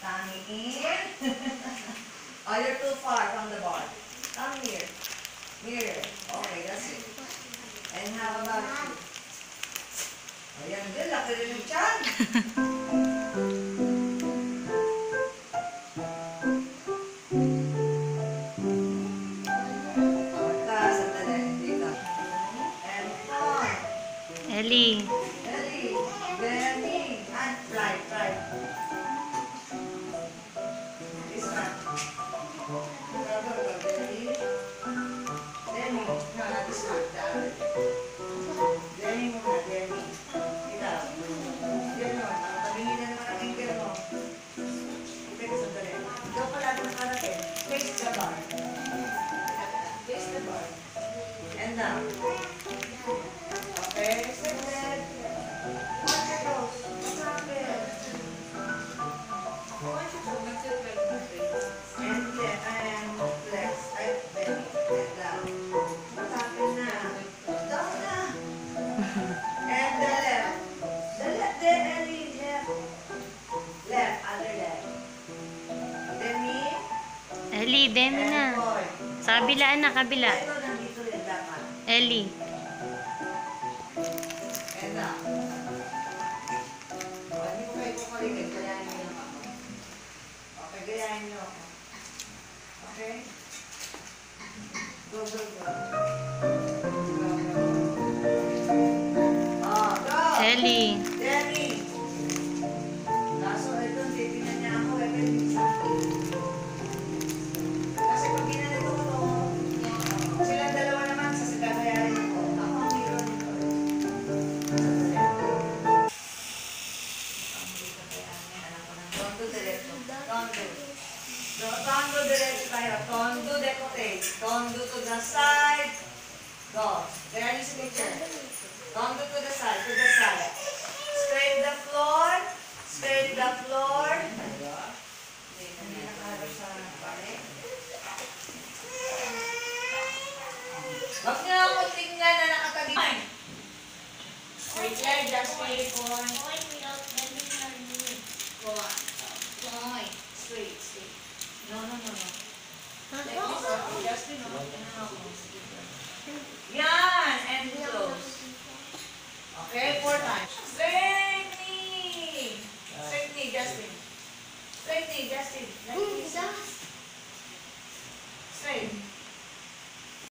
Tummy in. Oh, you're too far from the bar. Come here. Here. Okay, that's it. And how about you? Ayan din, laki rin yung tiyan. Ellie. Ellie, Benny, and right. This one. Benny. Benny, no, not this one. Benny muna, Benny. Ikaw. Yan o, tabingin na naman ang ankle mo. Teka, sandali. Ikaw pala nakarating. Face the bar. Face the bar. And down. Okay, extended. Watch your toes. What's happened? Watch your toes. And left, and flex. Belly. And down. What's happened now? Down na. And the left. The left there, Ellie. Left. Left, other left. Demi. Ellie, demi na. Sa kabilaan na, kabila. Ito, nandito rin dapat. Ellie. And down. Hindi ko kayo kumaligay. Gayahin nyo lang ako. Okay, gayahin nyo ako. Okay? Go. Oh, go! Ellie. Demi! Kaso ito, titignan niya ako. Kasi pag ginanito ko to, silang dalawa naman sa sigagayahin ko. Ako ang hero nito. Tondo diretso. Tondo diretso tayo. Tondo decote. Tondo to the side. Go. There is a picture. Tondo to the side. Straight the floor. Hindi nakaharap sa pare. Wag niyo ako tingnan na nakatabi. Straight leg, just straight point. Straight. No. Like this, just yan, and close. Okay, 4 times. Straight knee, Justin. Like this.